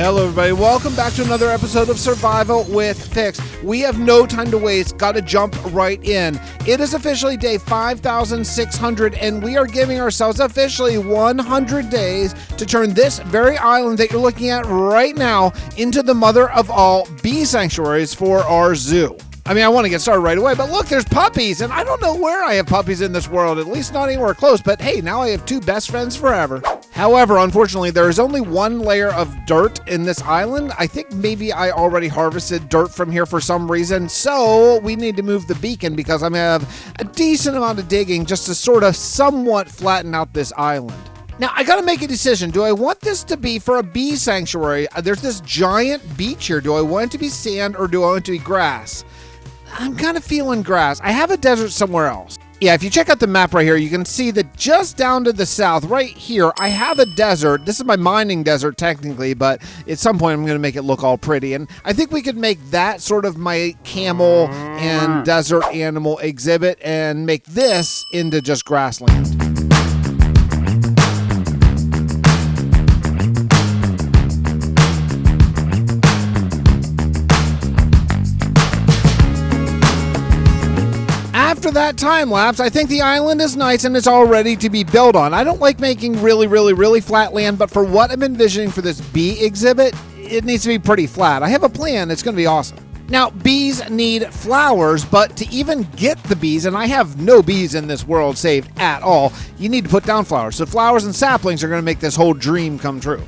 Hello everybody, welcome back to another episode of Survival with Fix. We have no time to waste, gotta jump right in. It is officially day 5,600 and we are giving ourselves officially 100 days to turn this very island that you're looking at right now into the mother of all bee sanctuaries for our zoo. I mean, I want to get started right away, but look, there's puppies, and I don't know where I have puppies in this world, at least not anywhere close, but hey, now I have two best friends forever. However, unfortunately, there is only one layer of dirt in this island. I think maybe I already harvested dirt from here for some reason, so we need to move the beacon because I'm going to have a decent amount of digging just to sort of somewhat flatten out this island. Now, I gotta make a decision. Do I want this to be for a bee sanctuary? There's this giant beach here. Do I want it to be sand or do I want it to be grass? I'm kind of feeling grass. I have a desert somewhere else. Yeah, if you check out the map right here, you can see that just down to the south, right here, I have a desert. This is my mining desert, technically, but at some point I'm going to make it look all pretty. And I think we could make that sort of my camel and desert animal exhibit and make this into just grassland. After that time lapse, I think the island is nice and it's all ready to be built on. I don't like making really flat land, but for what I'm envisioning for this bee exhibit, it needs to be pretty flat. I have a plan. It's going to be awesome. Now, bees need flowers, but to even get the bees, and I have no bees in this world saved at all, you need to put down flowers. So flowers and saplings are going to make this whole dream come true.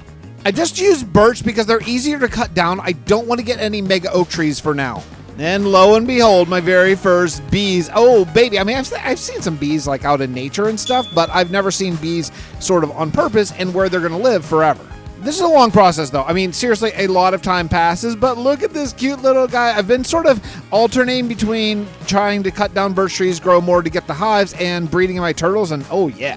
I just used birch because they're easier to cut down. I don't want to get any mega oak trees for now. And lo and behold, my very first bees. Oh, baby. I mean, I've seen some bees like out in nature and stuff, but I've never seen bees sort of on purpose and where they're going to live forever. This is a long process, though. I mean, seriously, a lot of time passes, but look at this cute little guy. I've been sort of alternating between trying to cut down birch trees, grow more to get the hives, and breeding my turtles, and oh, yeah.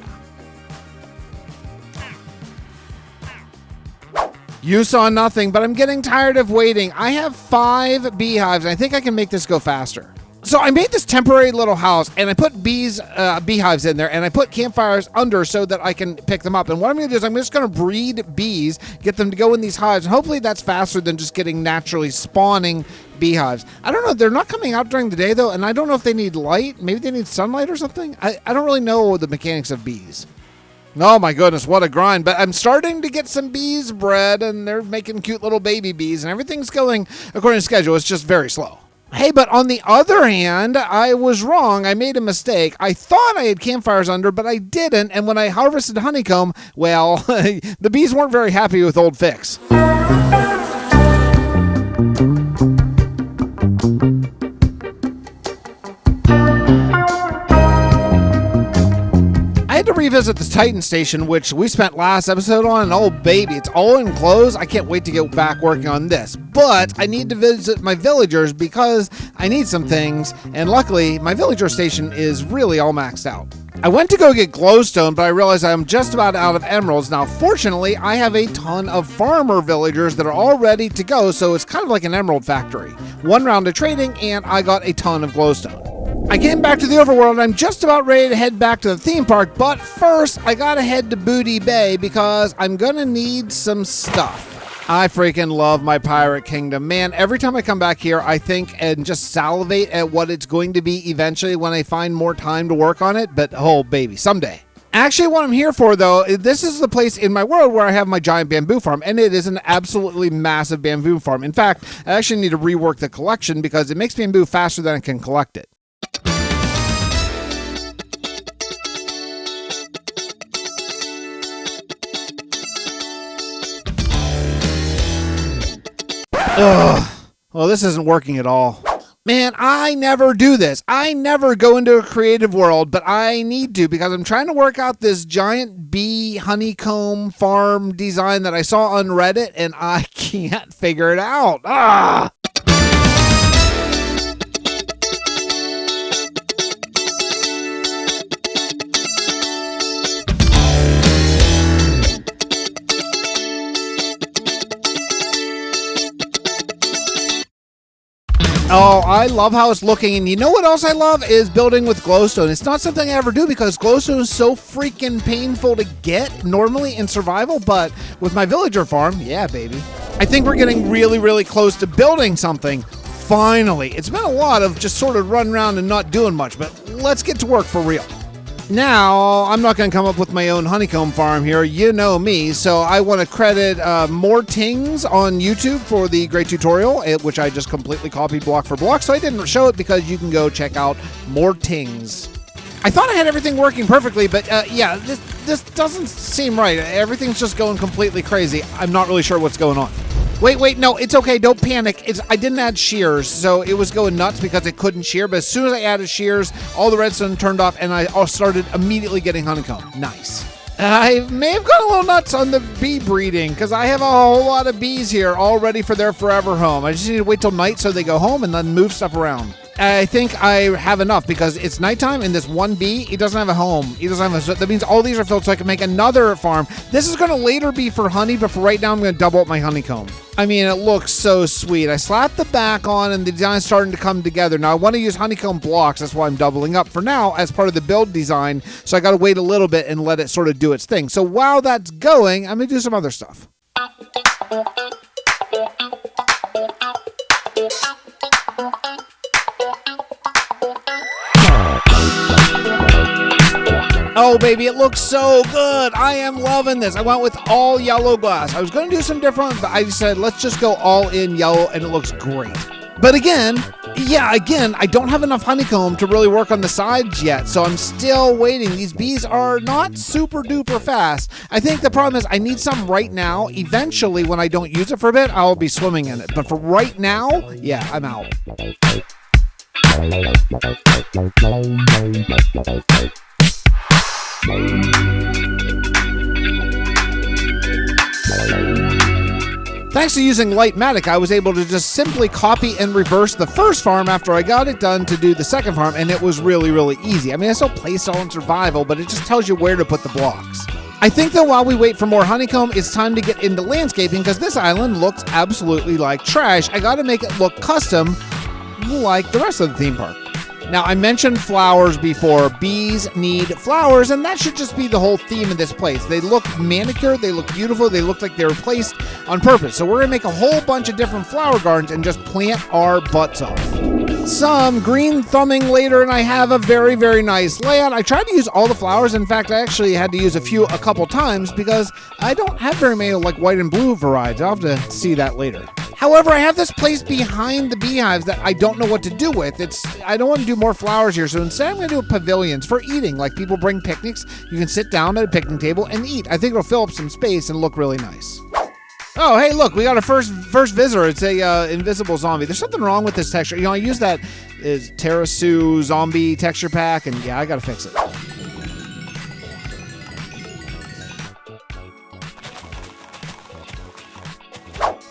You saw nothing, but I'm getting tired of waiting. I have 5 beehives, and I think I can make this go faster. So I made this temporary little house, and I put beehives in there, and I put campfires under so that I can pick them up. And what I'm going to do is I'm just going to breed bees, get them to go in these hives, and hopefully that's faster than just getting naturally spawning beehives. I don't know. They're not coming out during the day, though, and I don't know if they need light. Maybe they need sunlight or something. I don't really know the mechanics of bees. Oh my goodness, what a grind. But I'm starting to get some bees bred and they're making cute little baby bees and everything's going according to schedule. It's just very slow. Hey, but on the other hand, I was wrong. I made a mistake. I thought I had campfires under, but I didn't. And when I harvested honeycomb, well, the bees weren't very happy with old Fix. To revisit the Titan station, which we spent last episode on, and oh baby, it's all enclosed. I can't wait to get back working on this, but I need to visit my villagers because I need some things, and luckily my villager station is really all maxed out. I went to go get glowstone, but I realized I'm just about out of emeralds. Now fortunately I have a ton of farmer villagers that are all ready to go, so it's kind of like an emerald factory. One round of trading and I got a ton of glowstone. I came back to the overworld and I'm just about ready to head back to the theme park, but first I gotta head to Booty Bay because I'm gonna need some stuff. I freaking love my pirate kingdom. Man, every time I come back here, I think and just salivate at what it's going to be eventually when I find more time to work on it, but oh baby, someday. Actually, what I'm here for, though, this is the place in my world where I have my giant bamboo farm, and it is an absolutely massive bamboo farm. In fact, I actually need to rework the collection because it makes bamboo faster than I can collect it. Ugh. Well, this isn't working at all. Man, I never do this. I never go into a creative world, but I need to because I'm trying to work out this giant bee honeycomb farm design that I saw on Reddit, and I can't figure it out. Ah! Oh, I love how it's looking, and you know what else I love is building with glowstone. It's not something I ever do because glowstone is so freaking painful to get normally in survival, but with my villager farm, yeah, baby. I think we're getting really, really close to building something. Finally. It's been a lot of just sort of running around and not doing much, but let's get to work for real. Now, I'm not going to come up with my own honeycomb farm here. You know me, so I want to credit MoreTingz on YouTube for the great tutorial, which I just completely copied block for block, so I didn't show it because you can go check out MoreTingz. I thought I had everything working perfectly, but yeah, this doesn't seem right. Everything's just going completely crazy. I'm not really sure what's going on. Wait, no, it's okay, don't panic. I didn't add shears, so it was going nuts because it couldn't shear, but as soon as I added shears, all the redstone turned off, and I started immediately getting honeycomb. Nice. I may have gone a little nuts on the bee breeding, because I have a whole lot of bees here all ready for their forever home. I just need to wait till night so they go home and then move stuff around. I think I have enough because it's nighttime and this one bee, he doesn't have a home. He doesn't have a, that means all these are filled so I can make another farm. This is going to later be for honey, but for right now I'm going to double up my honeycomb. I mean, it looks so sweet. I slapped the back on and the design's starting to come together. Now I want to use honeycomb blocks. That's why I'm doubling up for now as part of the build design. So I got to wait a little bit and let it sort of do its thing. So while that's going, I'm going to do some other stuff. Oh, baby, it looks so good. I am loving this. I went with all yellow glass. I was going to do some different, but I said, let's just go all in yellow, and it looks great. But again, I don't have enough honeycomb to really work on the sides yet, so I'm still waiting. These bees are not super duper fast. I think the problem is I need some right now. Eventually, when I don't use it for a bit, I'll be swimming in it. But for right now, yeah, I'm out. Thanks to using Lightmatic, I was able to just simply copy and reverse the first farm after I got it done to do the second farm, and it was really, really easy. I mean, I still placed all in survival, but it just tells you where to put the blocks. I think that while we wait for more honeycomb, it's time to get into landscaping because this island looks absolutely like trash. I gotta make it look custom like the rest of the theme park. Now, I mentioned flowers before. Bees need flowers, and that should just be the whole theme of this place. They look manicured, they look beautiful, they look like they were placed on purpose. So we're going to make a whole bunch of different flower gardens and just plant our butts off. Some green thumbing later, and I have a very, very nice layout. I tried to use all the flowers. In fact, I actually had to use a couple times because I don't have very many like white and blue varieties. I'll have to see that later. However, I have this place behind the beehives that I don't know what to do with. I don't want to do more flowers here, so instead I'm going to do pavilions for eating. Like people bring picnics, you can sit down at a picnic table and eat. I think it'll fill up some space and look really nice. Oh, hey, look, we got a first visitor. It's a invisible zombie. There's something wrong with this texture. You know, I use that is Terrasu zombie texture pack, and yeah, I got to fix it.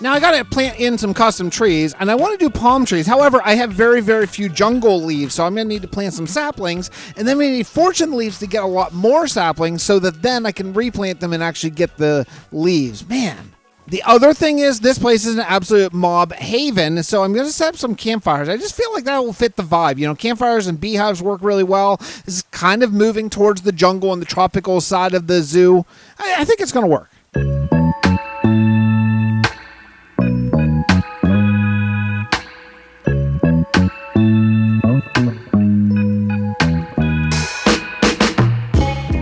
Now I gotta plant in some custom trees, and I want to do palm trees. However, I have very, very few jungle leaves, so I'm gonna need to plant some saplings, and then we need fortune leaves to get a lot more saplings so that then I can replant them and actually get the leaves. Man. The other thing is this place is an absolute mob haven, so I'm going to set up some campfires. I just feel like that will fit the vibe. You know, campfires and beehives work really well. This is kind of moving towards the jungle and the tropical side of the zoo. I think it's going to work.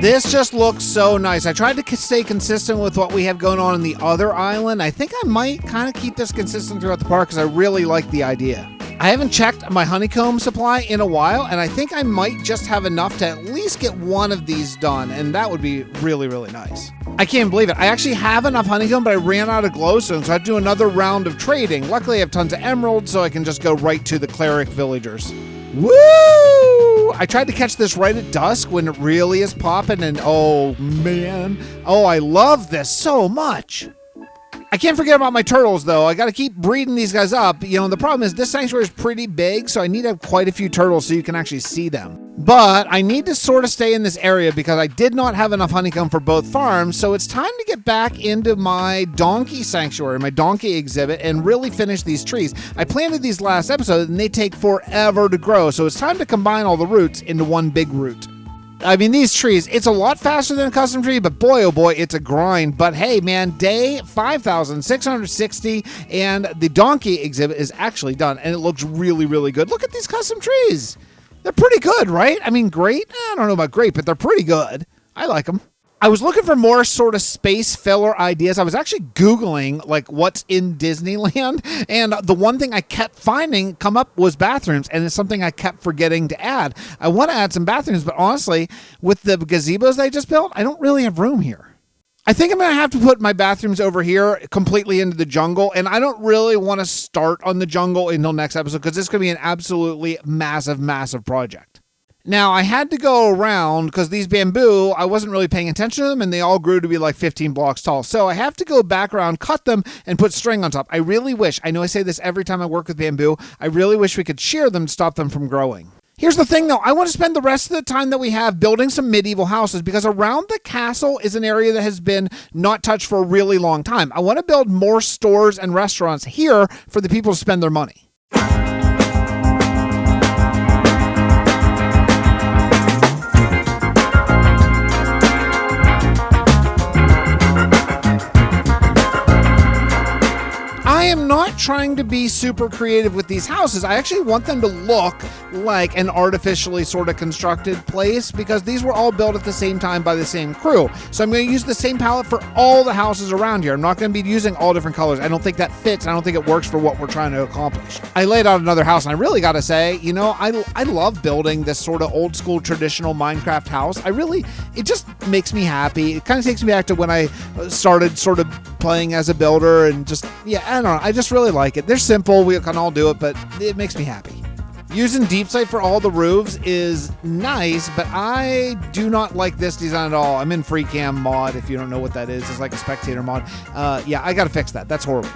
This just looks so nice. I tried to stay consistent with what we have going on in the other island. I think I might kind of keep this consistent throughout the park because I really like the idea. I haven't checked my honeycomb supply in a while, and I think I might just have enough to at least get one of these done, and that would be really, really nice. I can't believe it. I actually have enough honeycomb, but I ran out of glowstone, so I have to do another round of trading. Luckily, I have tons of emeralds, so I can just go right to the cleric villagers. Woo! I tried to catch this right at dusk when it really is popping, and oh man. Oh, I love this so much. I can't forget about my turtles, though. I got to keep breeding these guys up. You know, the problem is this sanctuary is pretty big, so I need to have quite a few turtles so you can actually see them. But I need to sort of stay in this area because I did not have enough honeycomb for both farms. So it's time to get back into my donkey sanctuary, my donkey exhibit, and really finish these trees. I planted these last episode and they take forever to grow. So it's time to combine all the roots into one big root. I mean, these trees, it's a lot faster than a custom tree, but boy, oh boy, it's a grind. But hey, man, day 5,660, and the donkey exhibit is actually done, and it looks really, really good. Look at these custom trees. They're pretty good, right? I mean, great? I don't know about great, but they're pretty good. I like them. I was looking for more sort of space filler ideas. I was actually Googling like what's in Disneyland, and the one thing I kept finding come up was bathrooms, and it's something I kept forgetting to add. I want to add some bathrooms, but honestly, with the gazebos they just built, I don't really have room here. I think I'm going to have to put my bathrooms over here completely into the jungle, and I don't really want to start on the jungle until next episode because it's going to be an absolutely massive, massive project. Now, I had to go around because these bamboo, I wasn't really paying attention to them, and they all grew to be like 15 blocks tall. So I have to go back around, cut them, and put string on top. I really wish, I know I say this every time I work with bamboo, I really wish we could shear them to stop them from growing. Here's the thing, though. I want to spend the rest of the time that we have building some medieval houses because around the castle is an area that has been not touched for a really long time. I want to build more stores and restaurants here for the people to spend their money. I am not trying to be super creative with these houses. I actually want them to look like an artificially sort of constructed place because these were all built at the same time by the same crew. So I'm going to use the same palette for all the houses around here. I'm not going to be using all different colors. I don't think that fits. I don't think it works for what we're trying to accomplish. I laid out another house, and I really got to say, you know, I love building this sort of old school traditional Minecraft house. It just makes me happy. It kind of takes me back to when I started sort of playing as a builder and just, yeah, I don't know. I just really like it. They're simple. We can all do it, but it makes me happy. Using deep slate for all the roofs is nice, but I do not like this design at all. I'm in FreeCam mod. If you don't know what that is, it's like a spectator mod. Yeah, I got to fix that. That's horrible.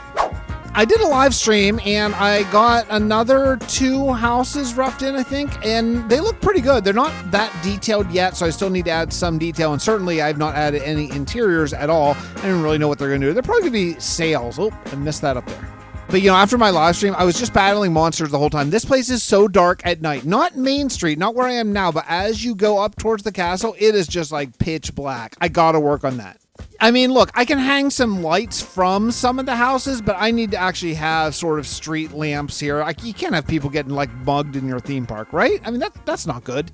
I did a live stream and I got another 2 houses roughed in, I think, and they look pretty good. They're not that detailed yet, so I still need to add some detail, and certainly I've not added any interiors at all. I don't really know what they're going to do. They're probably going to be sails. Oh, I missed that up there. But, you know, after my live stream, I was just battling monsters the whole time. This place is so dark at night. Not Main Street, not where I am now, but as you go up towards the castle, it is just like pitch black. I got to work on that. I mean, look, I can hang some lights from some of the houses, but I need to actually have sort of street lamps here. You can't have people getting like mugged in your theme park, right? I mean, that's not good.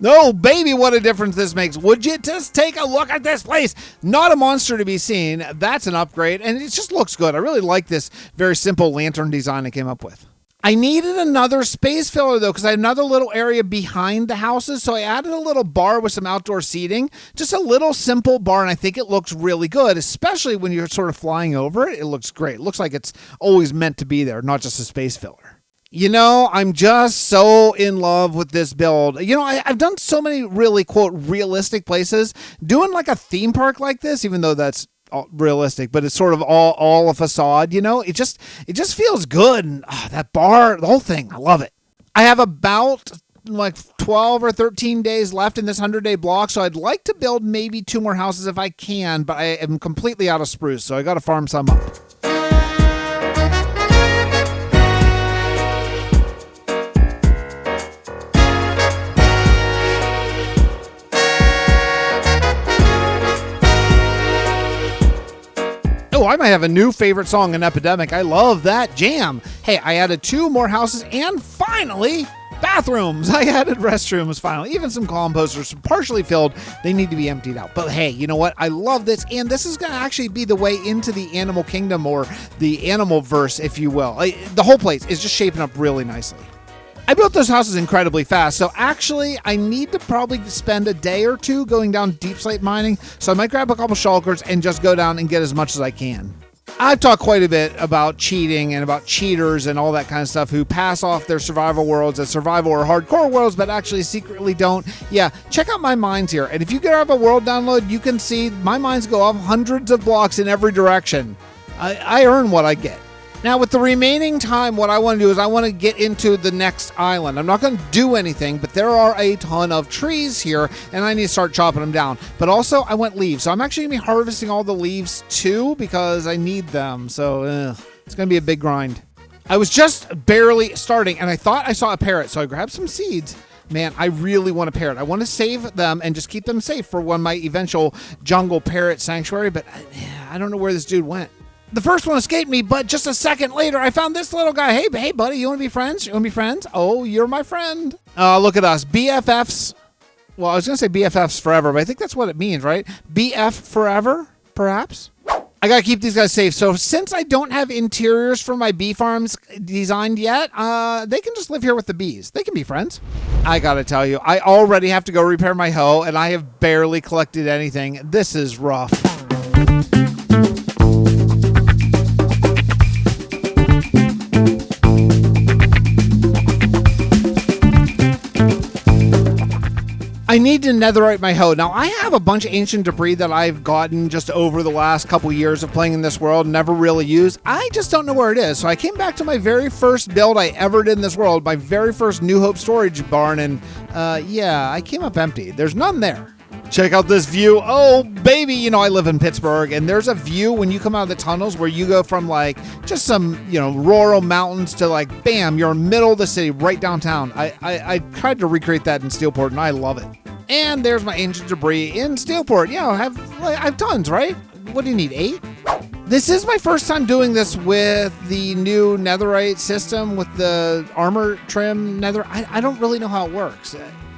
No, baby, what a difference this makes. Would you just take a look at this place? Not a monster to be seen. That's an upgrade, and it just looks good. I really like this very simple lantern design I came up with. I needed another space filler, though, because I had another little area behind the houses, so I added a little bar with some outdoor seating. Just a little simple bar, and I think it looks really good, especially when you're sort of flying over it. It looks great. It looks like it's always meant to be there, not just a space filler. You know, I'm just so in love with this build. You know, I've done so many really, quote, realistic places. Doing like a theme park like this, even though that's realistic, but it's sort of all a facade, you know, it just feels good. And that bar, the whole thing, I love it. I have about like 12 or 13 days left in this 100-day block, so I'd like to build maybe 2 more houses if I can, but I am completely out of spruce, so I got to farm some up. Oh, I might have a new favorite song in Epidemic. I love that jam. Hey, I added 2 more houses and finally bathrooms. I added restrooms finally. Even some composters partially filled. They need to be emptied out. But hey, you know what? I love this. And this is going to actually be the way into the animal kingdom or the animal verse, if you will. The whole place is just shaping up really nicely. I built those houses incredibly fast, so actually I need to probably spend a day or 2 going down deep slate mining, so I might grab a couple shulkers and just go down and get as much as I can. I've talked quite a bit about cheating and about cheaters and all that kind of stuff who pass off their survival worlds as survival or hardcore worlds, but actually secretly don't. Yeah, check out my mines here, and if you grab a world download, you can see my mines go up hundreds of blocks in every direction. I earn what I get. Now, with the remaining time, what I want to do is I want to get into the next island. I'm not going to do anything, but there are a ton of trees here, and I need to start chopping them down. But also, I want leaves. So I'm actually going to be harvesting all the leaves, too, because I need them. So it's going to be a big grind. I was just barely starting, and I thought I saw a parrot, so I grabbed some seeds. Man, I really want a parrot. I want to save them and just keep them safe for my eventual jungle parrot sanctuary, but I don't know where this dude went. The first one escaped me, but just a second later, I found this little guy. Hey, buddy, you want to be friends? You want to be friends? Oh, you're my friend. Look at us. BFFs. Well, I was going to say BFFs forever, but I think that's what it means, right? BF forever, perhaps? I got to keep these guys safe. So since I don't have interiors for my bee farms designed yet, they can just live here with the bees. They can be friends. I got to tell you, I already have to go repair my hoe, and I have barely collected anything. This is rough. I need to netherite my hoe. Now, I have a bunch of ancient debris that I've gotten just over the last couple years of playing in this world, never really used. I just don't know where it is. So I came back to my very first build I ever did in this world, my very first New Hope storage barn, and yeah, I came up empty. There's none there. Check out this view. Oh, baby. You know, I live in Pittsburgh, and there's a view when you come out of the tunnels where you go from, like, just some, rural mountains to, like, bam, you're in the middle of the city, right downtown. I tried to recreate that in Steelport, and I love it. And there's my ancient debris in Steelport. I have tons, right? What do you need, 8? This is my first time doing this with the new netherite system with the armor trim nether. I don't really know how it works.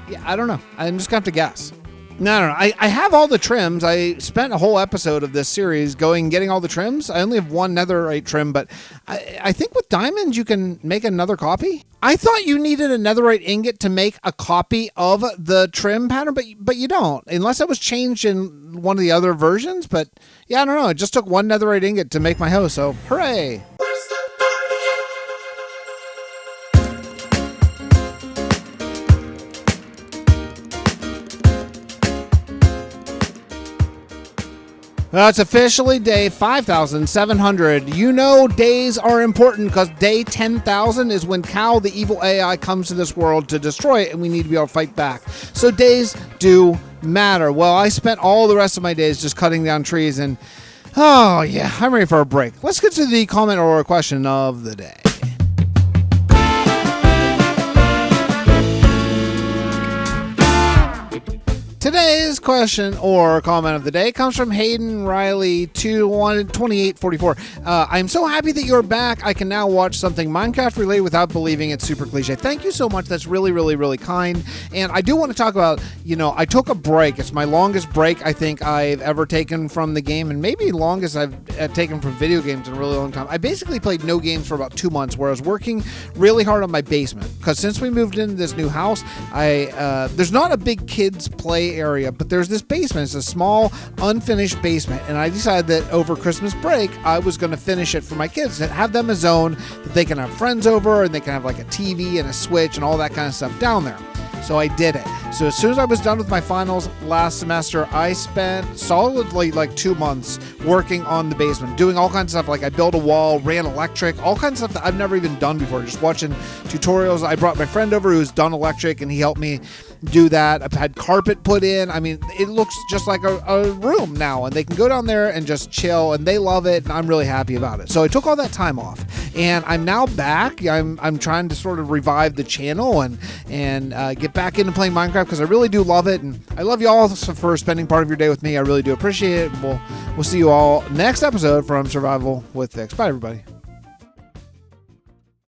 Yeah, I don't know. I'm just going to have to guess. No. I have all the trims. I spent a whole episode of this series getting all the trims. I only have one netherite trim, but I think with diamonds you can make another copy. I thought you needed a netherite ingot to make a copy of the trim pattern, but you don't, unless it was changed in one of the other versions. But yeah, I don't know. It just took one netherite ingot to make my hoe, so hooray. It's officially day 5,700. You know days are important because day 10,000 is when Cal, the evil AI, comes to this world to destroy it, and we need to be able to fight back. So days do matter. Well, I spent all the rest of my days just cutting down trees, and oh yeah, I'm ready for a break. Let's get to the comment or question of the day. Today's question or comment of the day comes from Hayden Riley 2844. I'm so happy that you're back. I can now watch something Minecraft related without believing it's super cliche. Thank you so much. That's really, really, really kind. And I do want to talk about, I took a break. It's my longest break I think I've ever taken from the game, and maybe longest I've taken from video games in a really long time. I basically played no games for about 2 months, where I was working really hard on my basement, because since we moved into this new house, there's not a big kids play area, but there's this basement. It's a small unfinished basement, and I decided that over Christmas break I was going to finish it for my kids, and have them a zone that they can have friends over, and they can have like a TV and a Switch and all that kind of stuff down there. So I did it. So as soon as I was done with my finals last semester, I spent solidly like 2 months working on the basement, doing all kinds of stuff. Like I built a wall, ran electric, all kinds of stuff that I've never even done before, just watching tutorials. I brought my friend over who's done electric, and he helped me do that. I've had carpet put in. I mean, it looks just like a room now, and they can go down there and just chill, and they love it, and I'm really happy about it. So I took all that time off, and I'm now back. I'm trying to sort of revive the channel and get back into playing Minecraft, because I really do love it, and I love you all for spending part of your day with me. I really do appreciate it. We'll see you all next episode from Survival with Fix. Bye, everybody.